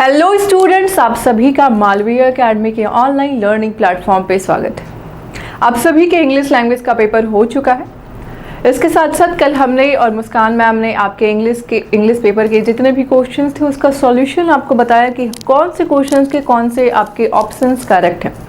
Hello students, आप सभी का मालवीय एकेडमी के ऑनलाइन लर्निंग प्लेटफॉर्म पे स्वागत है। आप सभी के इंग्लिश लैंग्वेज का पेपर हो चुका है। इसके साथ साथ कल हमने और मुस्कान मैम ने आपके इंग्लिश पेपर के जितने भी क्वेश्चंस थे उसका सॉल्यूशन आपको बताया कि कौन से क्वेश्चंस के कौन से आपके ऑप्शंस करेक्ट हैं।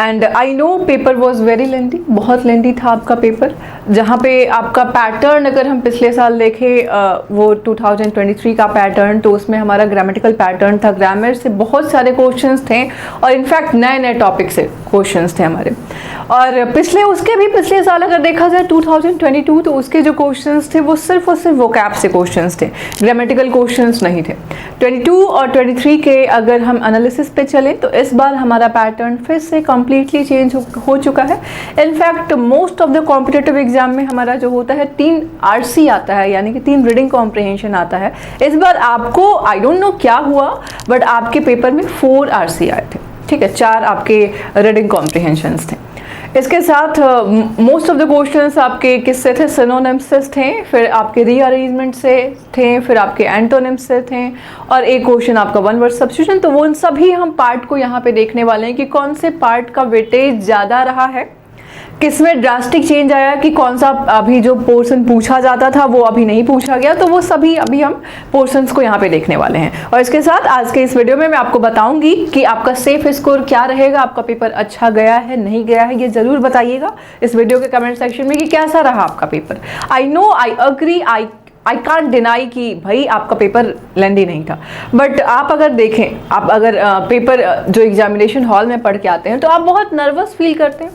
And I know paper was very lengthy, बहुत लेंथी था आपका पेपर, जहाँ पे आपका पैटर्न अगर हम पिछले साल देखें वो 2023 का पैटर्न, तो उसमें हमारा ग्रामेटिकल पैटर्न था, ग्रामर से बहुत सारे क्वेश्चंस थे और इनफैक्ट नए नए टॉपिक से क्वेश्चंस थे हमारे। और पिछले साल अगर देखा जाए 2022, तो उसके जो क्वेश्चंस थे वो सिर्फ और सिर्फ वोकैब से क्वेश्चंस थे, ग्रामेटिकल क्वेश्चंस नहीं थे। 22 और 23 के अगर हम एनालिसिस पे चलें तो इस बार हमारा पैटर्न फिर से कम्प्लीटली चेंज हो चुका है। In fact most of the competitive exam में हमारा जो होता है 3 RC आता है, यानी कि 3 रीडिंग कॉम्प्रिहेंशन आता है। इस बार आपको आई डोंट नो क्या हुआ, बट आपके पेपर में 4 RC आए थे, ठीक है, 4 आपके रीडिंग कॉम्प्रिहेंशंस थे। इसके साथ मोस्ट ऑफ द क्वेश्चंस आपके किससे थे, सिनोनिम्स से थे, फिर आपके रीअरेंजमेंट से थे, फिर आपके एंटोनिम्स से थे और एक क्वेश्चन आपका वन वर्ड सब्स्टिट्यूशन। तो वो सभी हम पार्ट को यहाँ पे देखने वाले हैं कि कौन से पार्ट का वेटेज ज़्यादा रहा है, किसमें ड्रास्टिक चेंज आया, कि कौन सा अभी जो पोर्शन पूछा जाता था वो अभी नहीं पूछा गया। तो वो सभी अभी हम पोर्शंस को यहाँ पे देखने वाले हैं। और इसके साथ आज के इस वीडियो में मैं आपको बताऊंगी कि आपका सेफ स्कोर क्या रहेगा, आपका पेपर अच्छा गया है नहीं गया है, ये ज़रूर बताइएगा इस वीडियो के कमेंट सेक्शन में कि कैसा रहा आपका paper. I know, I agree, I can't deny कि भाई आपका पेपर लेंदी नहीं था, बट आप अगर देखें, आप अगर पेपर जो एग्जामिनेशन हॉल में पढ़ के आते हैं तो आप बहुत नर्वस फील करते हैं,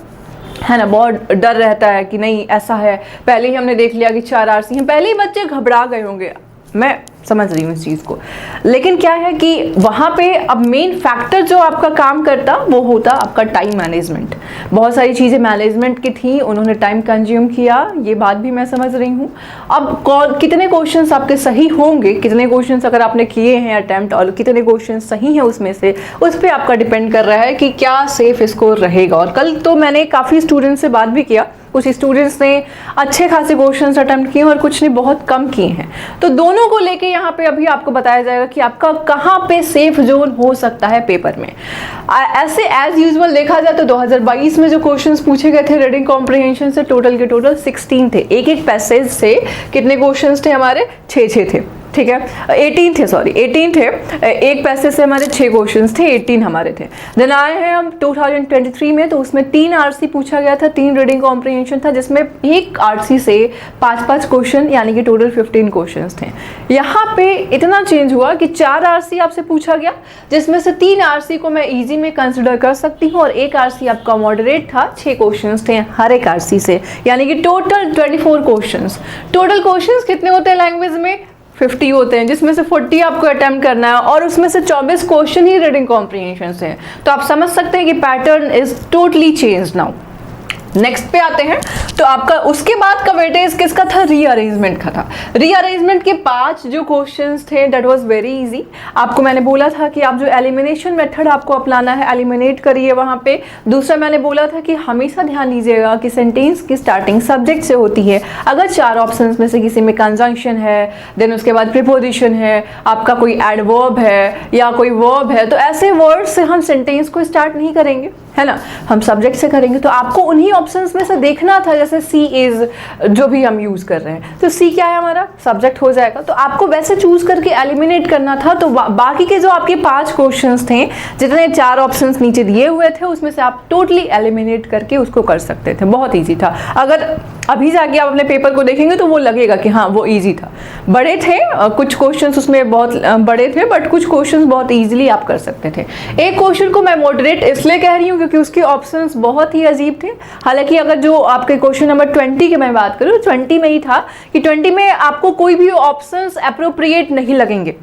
है ना, बहुत डर रहता है कि नहीं ऐसा है, पहले ही हमने देख लिया कि 4 RC हैं, पहले ही बच्चे घबरा गए होंगे। मैं समझ रही हूँ इस चीज़ को, लेकिन क्या है कि वहाँ पे अब मेन फैक्टर जो आपका काम करता वो होता आपका टाइम मैनेजमेंट। बहुत सारी चीज़ें मैनेजमेंट की थी, उन्होंने टाइम कंज्यूम किया, ये बात भी मैं समझ रही हूँ। अब कितने क्वेश्चंस आपके सही होंगे, कितने क्वेश्चंस अगर आपने किए हैं अटैम्प्ट और कितने क्वेश्चंस सही हैं उसमें से, उस पर आपका डिपेंड कर रहा है कि क्या सेफ स्कोर रहेगा। और कल तो मैंने काफ़ी स्टूडेंट्स से बात भी किया, कुछ स्टूडेंट्स ने अच्छे खासे क्वेश्चंस अटेम्प्ट किए और कुछ ने बहुत कम किए हैं। तो दोनों को लेके यहाँ पे अभी आपको बताया जाएगा कि आपका कहाँ पे सेफ जोन हो सकता है पेपर में। ऐसे एज यूजुअल देखा जाए तो 2022 में जो क्वेश्चंस पूछे गए थे रीडिंग कॉम्प्रिहेंशन से, टोटल के टोटल 16 थे। एक पैसेज से कितने क्वेश्चंस थे हमारे, 6 थे, ठीक है, 18 थे। एक पैसेज से हमारे 6 क्वेश्चंस थे, 18 हमारे थे। देन आए हैं हम 2023 में, तो उसमें 3 RC पूछा गया था, 3 रीडिंग कॉम्प्रिहेंशन था, जिसमें एक RC से 5-5 क्वेश्चन, यानी कि टोटल 15 क्वेश्चंस थे। यहाँ पे इतना चेंज हुआ कि 4 RC आपसे पूछा गया, जिसमें से 3 RC को मैं इजी में कंसिडर कर सकती हूँ और एक RC आपका मॉडरेट था, 6 क्वेश्चंस थे हर एक RC से, यानी कि टोटल 24 क्वेश्चंस। टोटल क्वेश्चंस कितने होते हैं लैंग्वेज में, 50 होते हैं, जिसमें से 40 आपको अटेम्प्ट करना है और उसमें से 24 क्वेश्चन ही रीडिंग कॉम्प्रिहेंशन से हैं। तो आप समझ सकते हैं कि pattern is totally change now. Next पे आते हैं, तो आपका उसके बाद का वेटेज किसका था, रीअरेंजमेंट का था। रीअरेंजमेंट के 5 जो क्वेश्चंस थे दैट वाज वेरी इजी। आपको मैंने बोला था कि आप जो एलिमिनेशन मेथड आपको अपनाना है, एलिमिनेट करिए वहाँ पे। दूसरा मैंने बोला था कि हमेशा ध्यान दीजिएगा कि सेंटेंस की स्टार्टिंग सब्जेक्ट से होती है। अगर 4 ऑप्शंस में से किसी में कंजंक्शन है, देन उसके बाद प्रीपोजिशन है, आपका कोई एडवर्ब है या कोई वर्ब है, तो ऐसे वर्ड से हम सेंटेंस को स्टार्ट नहीं करेंगे, है ना, हम सब्जेक्ट से करेंगे। तो आपको उन्हीं ऑप्शंस में से देखना था, जैसे सी इज जो भी हम यूज कर रहे हैं, तो सी क्या है हमारा, सब्जेक्ट हो जाएगा। तो आपको वैसे चूज करके एलिमिनेट करना था। तो बाकी के जो आपके 5 क्वेश्चंस थे, जितने 4 ऑप्शंस नीचे दिए हुए थे, उसमें से आप टोटली एलिमिनेट करके उसको कर सकते थे। बहुत ईजी था। अगर अभी जाके आप अपने पेपर को देखेंगे तो वो लगेगा कि हाँ वो ईजी था। बड़े थे, कुछ क्वेश्चंस उसमें बहुत बड़े थे, बट कुछ क्वेश्चंस बहुत ईजिली आप कर सकते थे। एक क्वेश्चन को मैं मॉडरेट इसलिए कह रही हूँ क्योंकि उसके ऑप्शंस बहुत ही अजीब थे। हालांकि अगर जो आपके क्वेश्चन नंबर 20 की मैं बात करूँ, 20 में ही था कि 20 में आपको कोई भी ऑप्शंस अप्रोप्रिएट नहीं लगेंगे,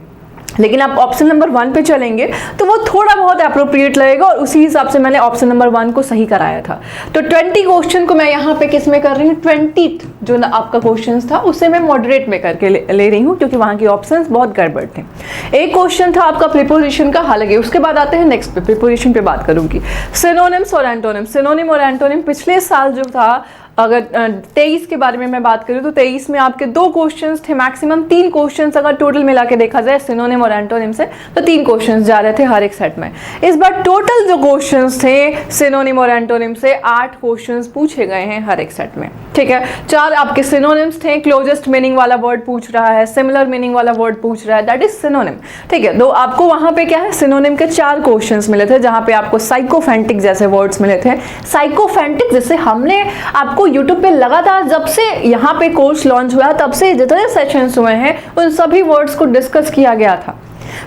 लेकिन आप ऑप्शन नंबर 1 पे चलेंगे तो वो थोड़ा बहुत अप्रोप्रिएट लगेगा और उसी हिसाब से मैंने ऑप्शन नंबर 1 को सही कराया था। तो 20 क्वेश्चन को मैं यहाँ पे किस में कर रही हूँ, 20 जो आपका क्वेश्चन था उसे मैं मॉडरेट में करके ले रही हूँ, क्योंकि वहाँ के ऑप्शंस बहुत गड़बड़ थे। एक क्वेश्चन था आपका प्रीपोजिशन का, हालांकि उसके बाद आते हैं नेक्स्ट पे, प्रीपोजिशन पे बात करूँगी। सिनोनिम्स और एंटोनिम, सिनोनिम और एंटोनिम पिछले साल जो था अगर 23 के बारे में मैं बात करूँ तो 23 में आपके 2 क्वेश्चंस थे, मैक्सिमम 3 क्वेश्चंस अगर टोटल मिला के देखा जाए सिनोनिम और एंटोनिम से, तो 3 क्वेश्चंस जा रहे थे हर एक सेट में। इस बार टोटल जो क्वेश्चंस थे सिनोनिम और एंटोनिम से 8 क्वेश्चंस पूछे गए हैं हर एक सेट में, ठीक है। 4 आपके सिनोनिम्स थे, क्लोजेस्ट मीनिंग वाला वर्ड पूछ रहा है, सिमिलर मीनिंग वाला वर्ड पूछ रहा है, दैट इज सिनोनिम, ठीक है। तो आपको वहां पे क्या है, सिनोनिम के 4 क्वेश्चंस मिले थे, जहां पे आपको साइकोफेंटिक जैसे वर्ड्स मिले थे। साइकोफेंटिक जैसे हमने आपको यूट्यूब पे लगातार जब से यहाँ पे कोर्स लॉन्च हुआ तब से जितने सेशंस हुए हैं उन सभी वर्ड्स को डिस्कस किया गया था।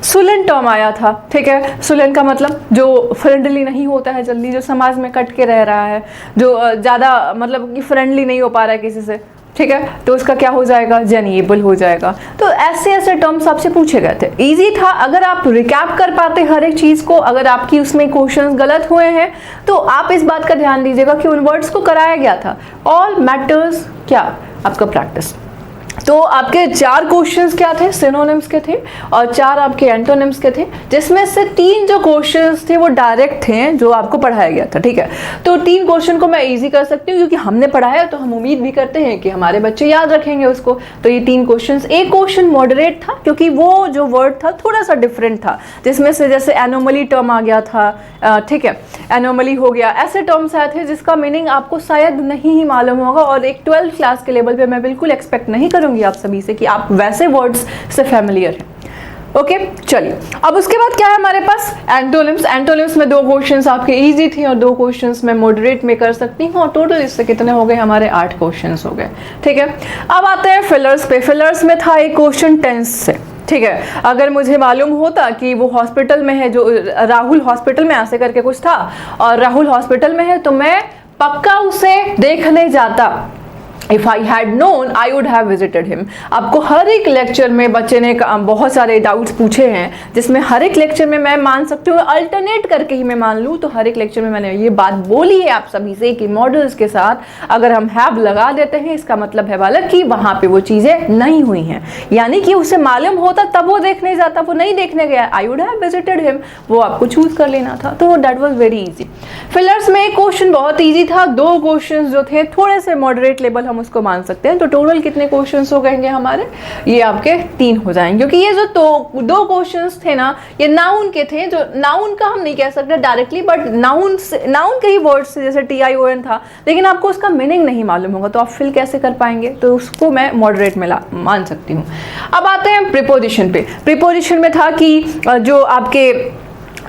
सुलन टर्म आया था, ठीक है। सुलन का मतलब जो फ्रेंडली नहीं होता है जल्दी, जो समाज में कट के रह रहा है, जो ज़्यादा मतलब कि फ्रेंडली नहीं हो पा रहा है किसी से, ठीक है, तो उसका क्या हो जाएगा, जेनिएबल हो जाएगा। तो ऐसे ऐसे टर्म्स आपसे पूछे गए थे। इजी था, अगर आप रिकैप कर पाते हर एक चीज़ को, अगर आपकी उसमें क्वेश्चंस गलत हुए हैं तो आप इस बात का ध्यान दीजिएगा कि उन वर्ड्स को कराया गया था। ऑल मैटर्स क्या, आपका प्रैक्टिस। तो आपके 4 क्वेश्चंस क्या थे, सिनोनिम्स के थे, और 4 आपके एंटोनिम्स के थे, जिसमें से 3 जो क्वेश्चंस थे वो डायरेक्ट थे जो आपको पढ़ाया गया था, ठीक है। तो 3 क्वेश्चन को मैं इजी कर सकती हूँ क्योंकि हमने पढ़ाया, तो हम उम्मीद भी करते हैं कि हमारे बच्चे याद रखेंगे उसको। तो ये 3 क्वेश्चंस, एक क्वेश्चन मॉडरेट था क्योंकि वो जो वर्ड था थोड़ा सा डिफरेंट था, जिसमें से जैसे एनोमली टर्म आ गया था, ठीक है, एनोमली हो गया, ऐसे टर्म्स आए थे जिसका मीनिंग आपको शायद नहीं ही मालूम होगा, और एक 12th क्लास के लेवल पे मैं बिल्कुल एक्सपेक्ट नहीं करूंगी आप सभी से कि आप वैसे वर्ड्स से फैमिलियर हैं। ओके, चलिए अब उसके बाद क्या है हमारे पास, एंटोनिम्स। एंटोनिम्स में 2 क्वेश्चंस आपके इजी थे और 2 क्वेश्चंस मैं मॉडरेट में कर सकती हूँ, और टोटल इससे कितने हो गए, हमारे 8 क्वेश्चंस हो गए, ठीक है। अब आते हैं फिलर्स पे। फिलर्स में था एक क्वेश्चन टेंस से, ठीक है। अगर मुझे मालूम होता कि वो हॉस्पिटल में है, जो राहुल हॉस्पिटल में ऐसे करके कुछ था, और राहुल हॉस्पिटल में है, तो मैं पक्का उसे देखने जाता। If I had known, I would have visited him। आपको हर एक लेक्चर में बच्चे ने बहुत सारे डाउट्स पूछे हैं, जिसमें हर एक लेक्चर में मैं मान सकती हूँ, अल्टरनेट करके ही मैं मान लूँ, तो हर एक लेक्चर में मैंने ये बात बोली है आप सभी से कि मॉडल्स के साथ अगर हम हैव लगा देते हैं, इसका मतलब है बालक कि वहाँ पे वो चीज़ें नहीं हुई हैं, यानी कि उसे मालूम होता तब वो देखने जाता, वो नहीं देखने गया, I would have visited him, वो आपको चूज कर लेना था। तो that was very easy. Fillers में एक क्वेश्चन बहुत ईजी था, 2 क्वेश्चन जो थे थोड़े से मॉडरेट लेवल हम उसको मान सकते हैं। तो टोटल कितने क्वेश्चंस हो गएंगे हमारे, ये आपके 3 हो जाएंगे, क्योंकि ये जो 2 क्वेश्चंस थे ना, ये नाउन के थे, जो नाउन का हम नहीं कह सकते डायरेक्टली, बट नाउन के ही वर्ड से, जैसे TION था, लेकिन आपको उसका मीनिंग नहीं मालूम होगा तो आप फिल कैसे कर पाएंगे, तो उसको मैं मॉडरेट में मान सकती हूँ। अब आते हैं प्रीपोजिशन पे। प्रीपोजिशन में था कि जो आपके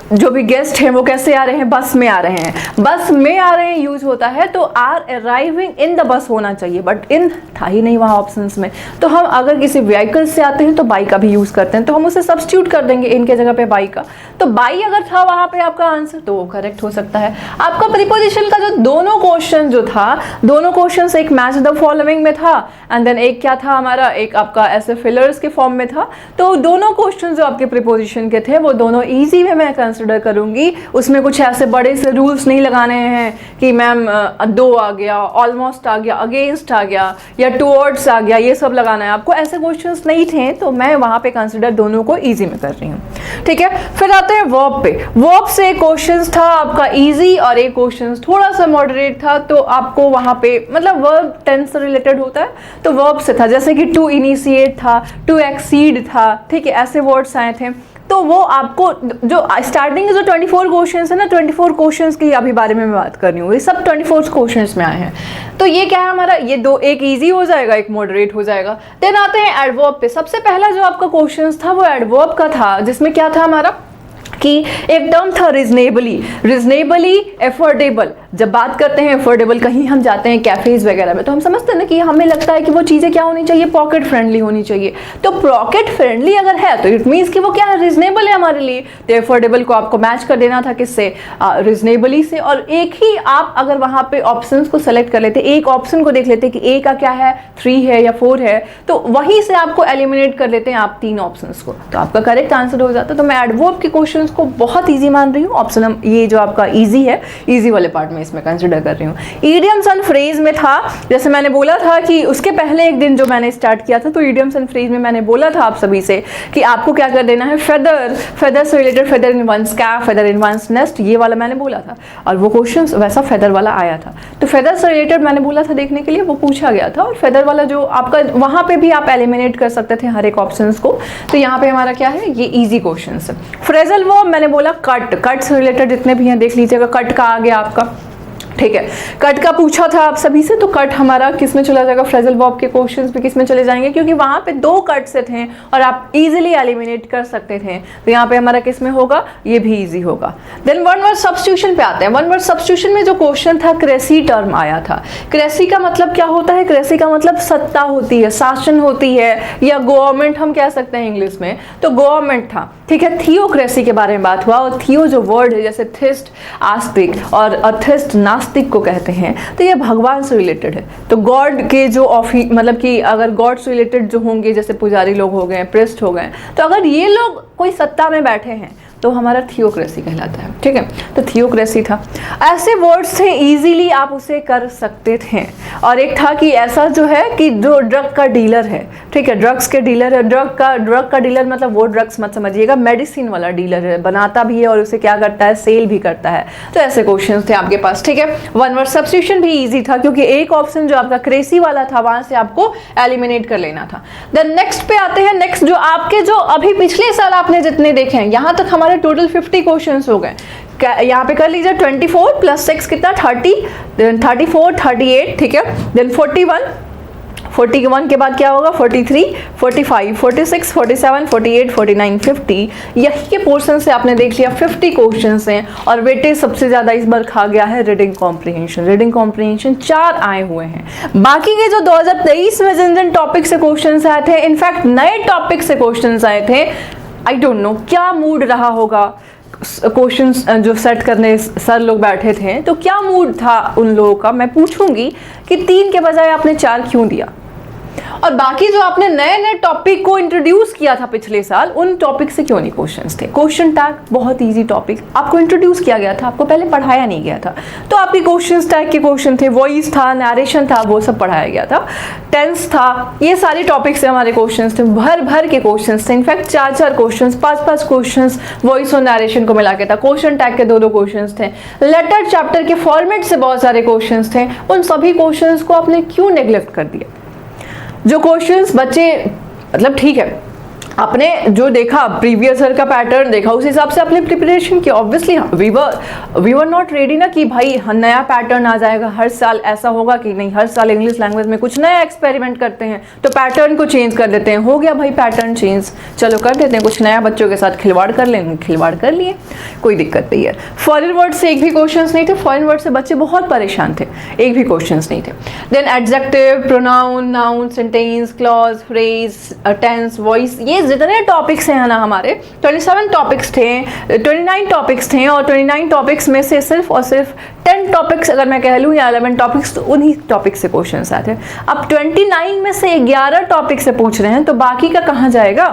जो भी गेस्ट हैं वो कैसे आ रहे हैं, बस में आ रहे हैं। बस में आ रहे हैं यूज होता है तो are arriving in the bus होना चाहिए, बट इन था ही नहीं वहाँ ऑप्शंस में। तो हम अगर किसी व्हीकल से आते हैं तो बाई का भी यूज करते हैं, तो हम उसे सब्स्टिट्यूट कर देंगे इनके जगह पे बाई का। तो बाई अगर था वहाँ पे आपका आंसर तो वो करेक्ट हो सकता है। आपका प्रीपोजिशन का जो दोनों क्वेश्चन जो था, दोनों क्वेश्चन एक मैच द फॉलोइंग में था, एंड देन एक क्या था हमारा, एक आपका ऐसे फिलर्स के फॉर्म में था। तो दोनों क्वेश्चन जो आपके प्रीपोजिशन के थे वो दोनों ईजी में मैं कंसिडर करूंगी। उसमें कुछ ऐसे बड़े से रूल्स नहीं लगाने हैं कि मैम दो आ गया, ऑलमोस्ट आ गया, अगेंस्ट आ गया, या टुवर्ड्स आ गया, ये सब लगाना है आपको। ऐसे क्वेश्चंस नहीं थे, तो मैं वहां पे कंसिडर दोनों को इजी में कर रही हूँ, ठीक है। फिर आते हैं वर्ब पे। वर्ब से एक क्वेश्चन था आपका इजी और एक क्वेश्चन थोड़ा सा मॉडरेट था, तो आपको वहां पे मतलब वर्ब टेंस से रिलेटेड होता है तो वर्ब से था, जैसे कि टू इनिशिएट था, टू एक्सीड था, ठीक है, ऐसे वर्ड्स आए थे। तो वो आपको जो स्टार्टिंग के जो 24 क्वेश्चंस है ना, 24 क्वेश्चंस की अभी बारे में मैं बात कर रही हूँ, ये सब 24 क्वेश्चंस में आए हैं। तो ये क्या है हमारा, ये दो, एक इजी हो जाएगा, एक मॉडरेट हो जाएगा। देन आते हैं एडवर्ब पे। सबसे पहला जो आपका क्वेश्चन था वो एडवर्ब का था, जिसमें क्या था हमारा कि एक टर्म था रिजनेबली। Reasonably affordable. जब बात करते हैं एफोर्डेबल, कहीं हम जाते हैं कैफेज वगैरह में, तो हम समझते हैं ना कि हमें लगता है कि वो चीज़ें क्या होनी चाहिए, पॉकेट फ्रेंडली होनी चाहिए। तो पॉकेट फ्रेंडली अगर है तो इट मीन्स कि वो क्या है, रिजनेबल है हमारे लिए। तो एफोर्डेबल को आपको मैच कर देना था किससे, रिजनेबली से। और एक ही आप अगर वहाँ पे ऑप्शन को सेलेक्ट कर लेते, एक ऑप्शन को देख लेते कि ए का क्या है, 3 है या 4 है, तो वहीं से आपको एलिमिनेट कर लेते हैं आप 3 ऑप्शन को, तो आपका करेक्ट आंसर हो जाता। तो मैं एडवर्ब के क्वेश्चन को बहुत ईजी मान रही हूँ। ऑप्शन ये जो आपका ईजी है, ईजी वाले पार्ट में मैं इसमें कंसिडर कर रही हूँ। ईडियम्स एंड फ्रेज में था, जैसे मैंने बोला था कि उसके पहले एक दिन जो मैंने स्टार्ट किया था, तो ईडियम्स एंड फ्रेज में मैंने बोला था आप सभी से कि आपको क्या कर देना है, फेदर से related feather in one's cap, feather in one's nest, ये वाला मैंने बोला था और वो क्वेश्चन वैसा फेदर वाला आया था। तो फेदर से रिलेटेड मैंने बोला था देखने के लिए, वो पूछा गया था और फेदर वाला जो आपका वहाँ पे भी आप एलिमिनेट कर सकते थे हर एक ऑप्शन को। तो यहाँ पे हमारा क्या है, ये इजी क्वेश्चन है। फ्रेजल वर्ब मैंने बोला कट से रिलेटेड जितने भी हैं देख लीजिएगा, कट का आ गया आपका, ठीक है। कट का पूछा था आप सभी से, तो कट हमारा किस में चला जाएगा, फ्रेजल वर्ब के क्वेश्चंस भी किस में चले जाएंगे, क्योंकि वहां पे 2 कट से थे और आप इजीली एलिमिनेट कर सकते थे। तो यहाँ पे हमारा किस में होगा, ये भी इजी होगा। देन वन वर्ड सब्स्टिट्यूशन पे आते हैं। वन वर्ड सब्स्टिट्यूशन में जो क्वेश्चन था, क्रेसी टर्म आया था। क्रेसी का मतलब क्या होता है, क्रेसी का मतलब सत्ता होती है, शासन होती है, या गवर्नमेंट हम कह सकते हैं इंग्लिश में, तो गवर्नमेंट था, ठीक है। थियोक्रेसी के बारे में बात हुआ, और थियो जो वर्ड है, जैसे थिस्ट आस्तिक और अथिस्ट नास्तिक को कहते हैं, तो ये भगवान से रिलेटेड है। तो गॉड के जो मतलब कि अगर गॉड से रिलेटेड जो होंगे, जैसे पुजारी लोग हो गए, प्रेस्ट हो गए, तो अगर ये लोग कोई सत्ता में बैठे हैं तो हमारा थियोक्रेसी कहलाता है, ठीक है। तो थियोक्रेसी था। ऐसे वर्ड्स थे, इजीली आप उसे कर सकते थे। और एक था कि ऐसा जो है कि जो ड्रग का डीलर है, ठीक है, ड्रग्स के डीलर है, ड्रग का डीलर मतलब वो ड्रग्स मत समझिएगा, मेडिसिन वाला डीलर है, बनाता भी है और उसे क्या करता है, सेल भी करता है। तो ऐसे क्वेश्चन थे आपके पास, ठीक है। वन वर्ड सब्स्टिट्यूशन भी ईजी था, क्योंकि एक ऑप्शन जो आपका क्रेसी वाला था वहां से आपको एलिमिनेट कर लेना था। देन नेक्स्ट पे आते हैं। नेक्स्ट जो आपके जो अभी पिछले साल आपने जितने देखे हैं, यहाँ तक हमारे टोटल 50 क्वेश्चंस हो गए। यहाँ पे कर लीजिए 24 + 6 कितना, 30, देन 34, 38, ठीक है। देन 41 के बाद क्या होगा, 43, 45, 46, 47, 48, 49, 50। यही के पोर्शन से आपने देख लिया 50 क्वेश्चंस हैं। और वेटेज सबसे ज्यादा इस बार खा गया है रीडिंग कॉम्प्रिहेंशन। रीडिंग कॉम्प्रिहेंशन 4 आए हुए हैं। बाकी के जो 2023 में जिन टॉपिक से क्वेश्चंस आए थे, इनफैक्ट नए टॉपिक से क्वेश्चंस आए थे, आई डोंट नो क्या मूड रहा होगा क्वेश्चंस जो सेट करने सर लोग बैठे थे, तो क्या मूड था उन लोगों का। मैं पूछूंगी कि 3 के बजाय आपने 4 क्यों दिया। और बाकी जो आपने नए नए टॉपिक को इंट्रोड्यूस किया था पिछले साल, उन टॉपिक से क्यों नहीं क्वेश्चंस थे। क्वेश्चन टैग बहुत इजी टॉपिक आपको इंट्रोड्यूस किया गया था, आपको पहले पढ़ाया नहीं गया था, तो आपके क्वेश्चन टैग के क्वेश्चन थे, वॉइस था, नरेशन था, वो सब पढ़ाया गया था, टेंस था, ये सारे टॉपिक से हमारे क्वेश्चन थे, भर के क्वेश्चन थे। इनफैक्ट 4 क्वेश्चन, 5 क्वेश्चन वॉइस और नरेशन को मिला के था। क्वेश्चन टैग के 2 क्वेश्चन थे। लेटर चैप्टर के फॉर्मेट से बहुत सारे क्वेश्चन थे। उन सभी क्वेश्चन को आपने क्यों नेग्लेक्ट कर दिया। जो क्वेश्चंस बच्चे मतलब ठीक है, आपने जो देखा प्रीवियस ईयर का पैटर्न देखा, उस हिसाब से आपने प्रिपरेशन की। Obviously we were not ready ना कि भाई नया पैटर्न आ जाएगा, हर साल ऐसा होगा कि नहीं, हर साल इंग्लिश लैंग्वेज में कुछ नया एक्सपेरिमेंट करते हैं तो पैटर्न को चेंज कर देते हैं। हो गया भाई पैटर्न चेंज, चलो कर देते हैं, कुछ नया बच्चों के साथ खिलवाड़ कर लेंगे, खिलवाड़ कर लिए, कोई दिक्कत नहीं है। फॉरेन वर्ड से एक भी क्वेश्चन नहीं थे, फॉरेन वर्ड से बच्चे बहुत परेशान थे, एक भी क्वेश्चन नहीं थे। Then adjective, pronoun, noun, sentence, clause, phrase, tense, voice, ये जितने टॉपिक्स हैं ना हमारे 27 टॉपिक्स थे, 29 टॉपिक्स थे, और 29 टॉपिक्स में से सिर्फ और सिर्फ 10 टॉपिक्स अगर मैं कह लूँ या 11 टॉपिक्स, तो उन्हीं टॉपिक से क्वेश्चन आते हैं। अब 29 में से 11 टॉपिक से पूछ रहे हैं, तो बाकी का कहाँ जाएगा।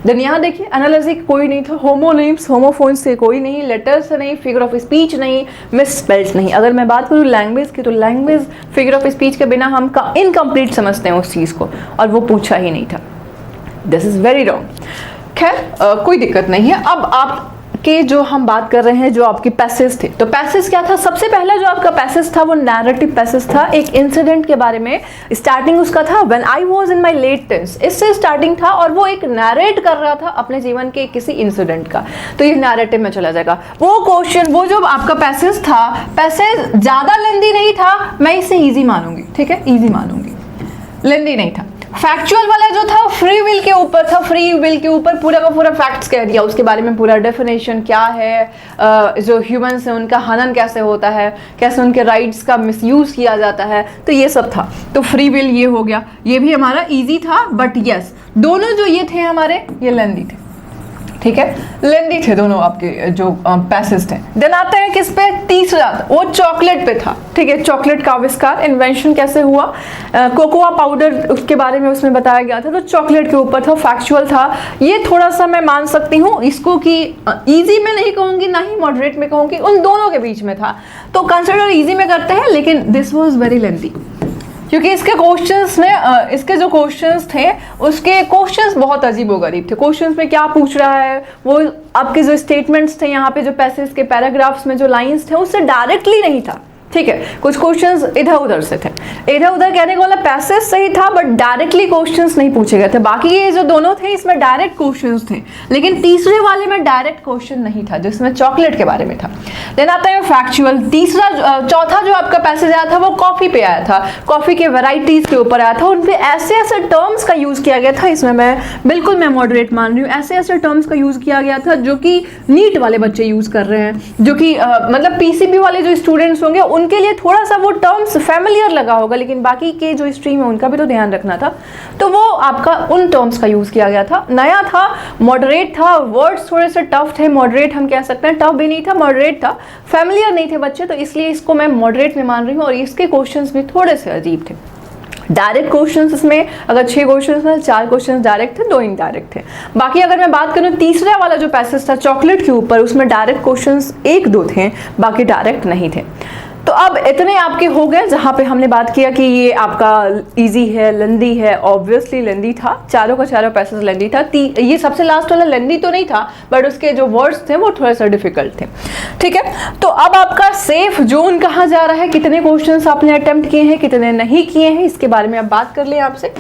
देन यहाँ देखिए एनालिसिस कोई नहीं था, होमोनिम्स होमोफोन्स से कोई नहीं, लेटर्स से नहीं, फिगर ऑफ स्पीच नहीं, मिस स्पेल्स नहीं। अगर मैं बात करूँ लैंग्वेज की, तो लैंग्वेज फिगर ऑफ स्पीच के बिना हम इनकम्प्लीट समझते हैं उस चीज़ को, और वो पूछा ही नहीं था। This is very wrong. खैर कोई दिक्कत नहीं है। अब आपके जो हम बात कर रहे हैं, जो आपकी पैसेज थे, तो पैसेज क्या था, सबसे पहला जो आपका पैसेज था वो नैरेटिव पैसेज था। एक इंसिडेंट के बारे में स्टार्टिंग उसका था, when I was in my late teens, इससे स्टार्टिंग था, और वो एक नैरेट कर रहा था अपने जीवन के किसी इंसिडेंट का, तो ये नैरेटिव में चला जाएगा। वो क्वेश्चन, वो जो आपका पैसेज था, पैसेज ज्यादा लेंदी नहीं था, मैं इसे ईजी मानूंगी, ठीक है, ईजी मानूंगी, लेंदी नहीं था। फैक्चुअल वाला जो था फ्री विल के ऊपर था, फ्री विल के ऊपर पूरा का पूरा फैक्ट्स कह दिया, उसके बारे में पूरा डेफिनेशन क्या है, जो ह्यूमंस है उनका हनन कैसे होता है, कैसे उनके राइट्स का मिसयूज किया जाता है, तो ये सब था। तो फ्री विल ये हो गया, ये भी हमारा इजी था, बट यस दोनों जो ये थे हमारे, ये लेंदी थे, ठीक है, लेंदी थे दोनों आपके जो पैसेज थे। देन आते हैं किस पे, तीसरा वो चॉकलेट पे था, ठीक है, चॉकलेट का आविष्कार, इन्वेंशन कैसे हुआ, कोकोआ पाउडर उसके बारे में उसमें बताया गया था, तो चॉकलेट के ऊपर था, फैक्चुअल था। ये थोड़ा सा मैं मान सकती हूँ इसको कि इजी में नहीं कहूँगी ना ही मॉडरेट में कहूँगी, उन दोनों के बीच में था, तो कंसिडर इजी में करते हैं, लेकिन दिस वॉज वेरी लेंदी क्योंकि इसके क्वेश्चंस ने इसके जो क्वेश्चंस थे उसके क्वेश्चंस बहुत अजीबोगरीब थे। क्वेश्चंस में क्या पूछ रहा है, वो आपके जो स्टेटमेंट्स थे यहाँ पे, जो पैसेज के पैराग्राफ्स में जो लाइंस थे उससे डायरेक्टली नहीं था, ठीक है, कुछ क्वेश्चंस इधर उधर से थे, इधर उधर कहने का वाला पैसेज सही था बट डायरेक्टली क्वेश्चंस नहीं पूछे गए थे। बाकी ये जो दोनों थे इसमें डायरेक्ट क्वेश्चंस थे, लेकिन तीसरे वाले में डायरेक्ट क्वेश्चन नहीं था जिसमें चॉकलेट के बारे में था। देन आता है फैक्चुअल। चौथा जो आपका पैसेज आया था वो कॉफी पे आया था, कॉफी के वेराइटीज के ऊपर आया था, उन पे ऐसे ऐसे टर्म्स का यूज किया गया था, इसमें मैं बिल्कुल मॉडरेट मान रही हूँ, ऐसे ऐसे टर्म्स का यूज किया गया था जो कि नीट वाले बच्चे यूज कर रहे हैं, जो कि मतलब पीसीबी वाले जो स्टूडेंट्स होंगे उनके लिए थोड़ा सा वो टर्म्स फैमिलियर लगा होगा, लेकिन बाकी के जो स्ट्रीम है उनका भी तो ध्यान रखना था, तो वो आपका उन टर्म्स का यूज किया गया था। नया था, मॉडरेट था, वर्ड्स थोड़े से टफ थे, मॉडरेट हम कह सकते हैं, टफ भी नहीं था, मॉडरेट था, फैमिलियर नहीं थे बच्चे, तो इसलिए इसको मैं मॉडरेट में मान रही हूँ। और इसके क्वेश्चंस भी थोड़े से अजीब थे। डायरेक्ट क्वेश्चंस इसमें अगर 6 क्वेश्चंस हैं, 4 क्वेश्चंस डायरेक्ट थे, 2 इनडायरेक्ट थे। बाकी अगर मैं बात करूं तीसरे वाला जो पैसेज था चॉकलेट के ऊपर, उसमें डायरेक्ट क्वेश्चंस 1-2 थे, बाकी डायरेक्ट नहीं थे। तो अब इतने आपके हो गए जहाँ पे हमने बात किया कि ये आपका इजी है, लेंदी है, ऑब्वियसली लेंदी था, चारों का चारों पैसेज लेंदी था। ये सबसे लास्ट वाला लेंदी तो नहीं था बट उसके जो वर्ड्स थे वो थोड़ा सा डिफिकल्ट थे, ठीक है। तो अब आपका सेफ जोन कहाँ जा रहा है, कितने क्वेश्चंस आपने अटेम्प्ट किए हैं, कितने नहीं किए हैं, इसके बारे में अब बात कर लें आपसे।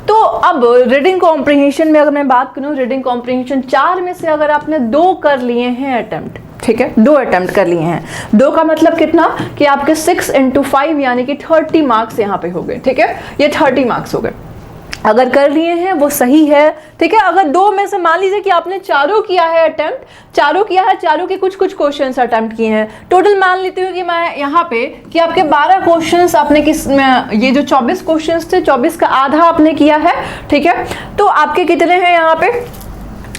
तो अब रीडिंग कॉम्प्रिहेंशन में अगर मैं बात करूँ, रीडिंग कॉम्प्रिहेंशन 4 में से अगर आपने 2 कर लिए हैं अटेम्प्ट, ठीक है, 2 अटेम्प्ट कर लिए हैं, 2 का मतलब कितना कि आपके 6 × 5 यानी कि 30 मार्क्स यहाँ पे हो गए, ठीक है, ये 30 मार्क्स हो गए अगर कर लिए हैं, वो सही है, ठीक है। अगर 2 में से मान लीजिए कि आपने चारों किया है अटेम्प्ट, चारों किया है, चारों के कुछ कुछ क्वेश्चंस अटेम्प्ट किए हैं, टोटल मान लेती हूँ कि मैं यहाँ पे कि आपके 12 क्वेश्चंस आपने किस में, ये जो 24 क्वेश्चंस थे 24 का आधा आपने किया है, ठीक है। तो आपके कितने हैं यहाँ पे,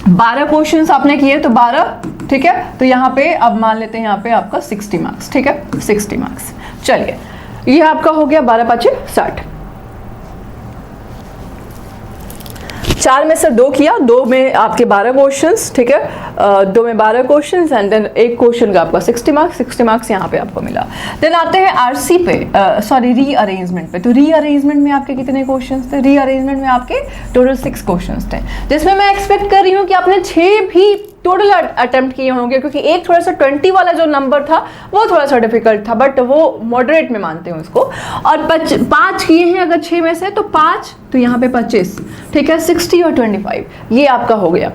12 क्वेश्चंस आपने किए, तो 12, ठीक है। तो यहाँ पे अब मान लेते हैं यहाँ पे आपका 60 मार्क्स, ठीक है, 60 मार्क्स। चलिए ये आपका हो गया 12 × 5 = 60। 4 में से 2 किया, 2 में आपके 12 क्वेश्चंस, ठीक है, 2 में 12 क्वेश्चंस एंड देन एक क्वेश्चन का आपका 60 मार्क्स, 60 मार्क्स यहाँ पे आपको मिला। देन आते हैं आरसी पे, सॉरी रीअरेंजमेंट पे। तो रीअरेंजमेंट में आपके कितने क्वेश्चंस थे, रीअरेंजमेंट में आपके टोटल 6 क्वेश्चंस थे, जिसमें मैं एक्सपेक्ट कर रही हूँ कि आपने 6 भी टोटल अटेम्प्ट किए होंगे, क्योंकि एक थोड़ा सा 20 वाला जो नंबर था वो थोड़ा सा डिफिकल्ट था, बट वो मॉडरेट में मानते हैं उसको। और 5 किए हैं अगर 6 में से, तो 5, तो यहाँ पे 25, ठीक है, 60 और 25, ये आपका हो गया।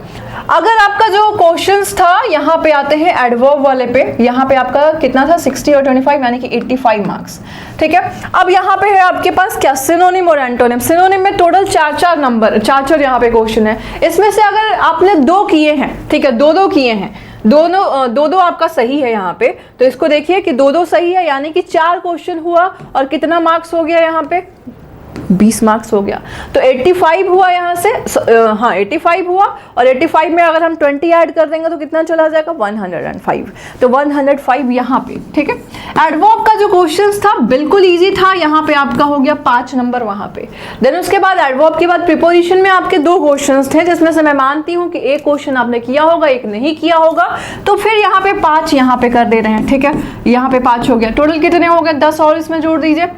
अगर आपका जो क्वेश्चंस था, यहाँ पे आते हैं एडवर्ब वाले पे, यहाँ पे आपका कितना था, 60 और 25 यानी कि 85 मार्क्स, ठीक है। अब यहाँ पे है आपके पास क्या, सिनोनिम और एंटोनिम। सिनोनिम में टोटल 4 नंबर, 4 यहाँ पे क्वेश्चन है, इसमें से अगर आपने 2 किए हैं, ठीक है, 2 किए हैं, दोनों 2 आपका सही है यहाँ पे, तो इसको देखिए कि 2 सही है, यानी कि 4 क्वेश्चन हुआ और कितना मार्क्स हो गया यहाँ पे, 20 मार्क्स हो गया। तो 85 हुआ यहाँ से, हाँ 85 हुआ, और 85 में अगर हम 20 ऐड कर देंगे तो कितना चला जाएगा, 105। तो 105 यहाँ पे, ठीक है। एडवर्ब का जो क्वेश्चंस था बिल्कुल इजी था, यहाँ पे आपका हो गया 5 नंबर वहाँ पे। देन उसके बाद एडवर्ब के बाद प्रीपोजिशन में आपके 2 क्वेश्चंस थे, जिसमें से मैं मानती हूँ कि एक क्वेश्चन आपने किया होगा, एक नहीं किया होगा, तो फिर यहाँ पे 5 यहाँ पे कर दे रहे हैं, ठीक है, यहाँ पे 5 हो गया। टोटल कितने हो गए, 10 और इसमें जोड़ दीजिए,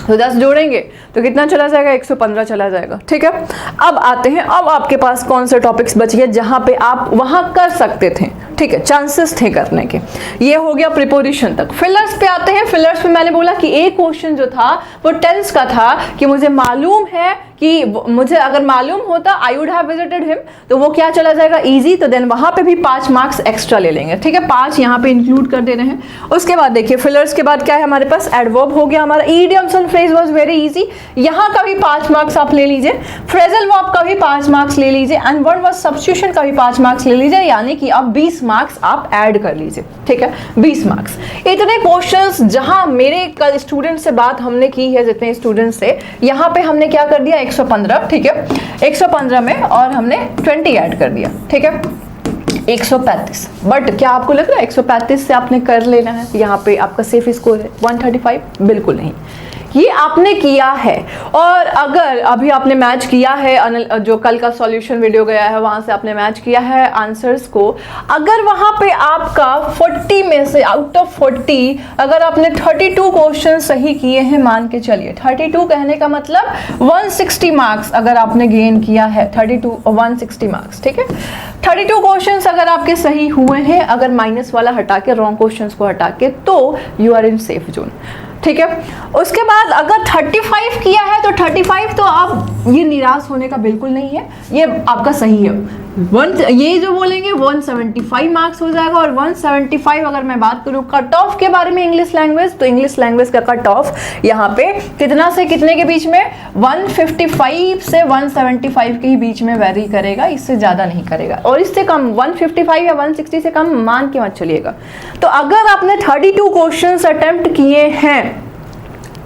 तो 10 जोड़ेंगे तो कितना चला जाएगा, 115 चला जाएगा, ठीक है। अब आते हैं, अब आपके पास कौन से टॉपिक्स बच गए जहां पे आप वहां कर सकते थे, ठीक है, चांसेस थे करने के। ये हो गया प्रीपोजिशन तक। फिलर्स पे आते हैं। फिलर्स में मैंने बोला कि एक क्वेश्चन जो था वो टेंस का था, कि मुझे मालूम है कि मुझे अगर मालूम होता I would have visited him, तो वो क्या चला जाएगा, इजी। तो देन वहां पे भी 5 मार्क्स एक्स्ट्रा ले लेंगे, ठीक है, 5 यहाँ पे इंक्लूड कर दे रहे हैं। उसके बाद देखिए फिलर्स के बाद क्या है हमारे पास, एडवर्ब हो गया हमारा। Idioms and phrase was very easy, यहाँ का भी 5 मार्क्स आप ले लीजिए, फ्रेजल वर्ब का भी 5 मार्क्स ले लीजिए, एंड वर्ड वाज सब्स्टिट्यूशन का भी 5 मार्क्स ले लीजिए, यानी कि अब 20 मार्क्स आप ऐड कर लीजिए, ठीक है, 20 मार्क्स। इतने क्वेश्चंस जहां मेरे कल स्टूडेंट से बात हमने की है, जितने स्टूडेंट से, यहाँ पे हमने क्या कर दिया, 115, ठीक है, 115 में और हमने 20 ऐड कर दिया, ठीक है। 135। बट क्या आपको लग रहा है 135 से आपने कर लेना है, यहाँ पे आपका सेफ स्कोर है 135? बिल्कुल नहीं, ये आपने किया है। और अगर अभी आपने मैच किया है, जो कल का सॉल्यूशन वीडियो गया है वहाँ से आपने मैच किया है आंसर्स को, अगर वहाँ पे आपका 40 में से आउट ऑफ 40 अगर आपने 32 क्वेश्चन सही किए हैं, मान के चलिए 32 कहने का मतलब 160 मार्क्स अगर आपने गेन किया है, 160 मार्क्स, ठीक है। 32 क्वेश्चन अगर आपके सही हुए हैं, अगर माइनस वाला हटा के, रॉन्ग क्वेश्चन को हटा के, तो you are in safe zone, ठीक है। उसके बाद अगर 35 किया है तो 35 तो आप ये निराश होने का बिल्कुल नहीं है, ये आपका सही है। ये जो बोलेंगे 175 मार्क्स हो जाएगा। और 175 अगर मैं बात करूँ कट ऑफ के बारे में इंग्लिश लैंग्वेज, तो इंग्लिश लैंग्वेज का कट ऑफ यहाँ पे कितना से कितने के बीच में, 155 से 175 के ही बीच में वेरी करेगा, इससे ज़्यादा नहीं करेगा। और इससे कम 155 या 160 से कम मान के मत चलिएगा। तो अगर आपने 32 क्वेश्चन अटेम्प्ट किए हैं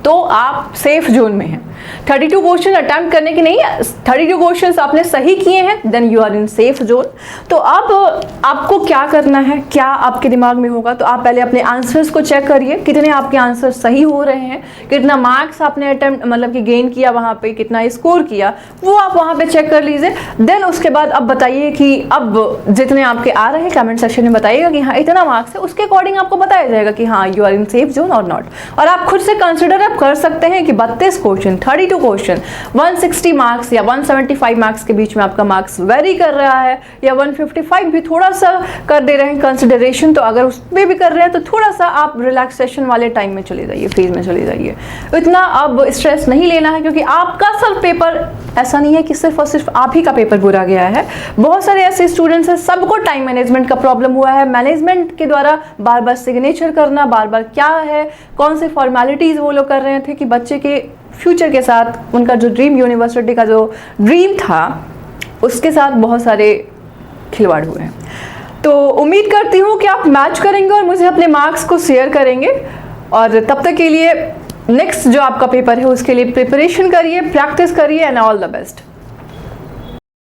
तो आप सेफ जोन में हैं। 32 क्वेश्चन अटेम्प्ट करने की नहीं है, 32 क्वेश्चन आपने सही किए हैं, then you are in safe zone. तो अब आपको क्या करना है, क्या आपके दिमाग में होगा, तो आप पहले अपने आंसर्स को चेक करिए, कितने आपके आंसर सही हो रहे हैं, कितना मार्क्स आपने अटेम्प्ट मतलब कि गेन किया, वहाँ पे कितना स्कोर किया, वो आप वहाँ पे चेक कर लीजिए। देन उसके बाद अब बताइए कि अब जितने आपके आ रहे हैं कमेंट सेक्शन में बताइएगा कि हाँ इतना मार्क्स है, उसके अकॉर्डिंग आपको बताया जाएगा कि हाँ you are in safe zone और नॉट। और आप खुद से कंसिडर आप कर सकते हैं कि 32 क्वेश्चन 32 क्वेश्चन 160 मार्क्स या 175 मार्क्स के बीच में आपका मार्क्स वेरी कर रहा है, या 155 भी थोड़ा सा कर दे रहे हैं कंसिडरेशन, तो अगर उसमें भी कर रहे हैं तो थोड़ा सा आप रिलैक्सेशन वाले टाइम में चले जाइए, फेज में चले जाइए। इतना अब स्ट्रेस नहीं लेना है, क्योंकि आपका सिर्फ पेपर ऐसा नहीं है कि सिर्फ और सिर्फ आप ही का पेपर बुरा गया है। बहुत सारे ऐसे स्टूडेंट्स हैं, सबको टाइम मैनेजमेंट का प्रॉब्लम हुआ है। मैनेजमेंट के द्वारा बार बार सिग्नेचर करना, बार बार क्या है, कौन से फॉर्मेलिटीज वो लोग कर रहे थे कि बच्चे के फ्यूचर के साथ, उनका जो ड्रीम यूनिवर्सिटी का जो ड्रीम था उसके साथ बहुत सारे खिलवाड़ हुए हैं। तो उम्मीद करती हूँ कि आप मैच करेंगे और मुझे अपने मार्क्स को शेयर करेंगे। और तब तक के लिए नेक्स्ट जो आपका पेपर है उसके लिए प्रिपरेशन करिए, प्रैक्टिस करिए, एंड ऑल द बेस्ट।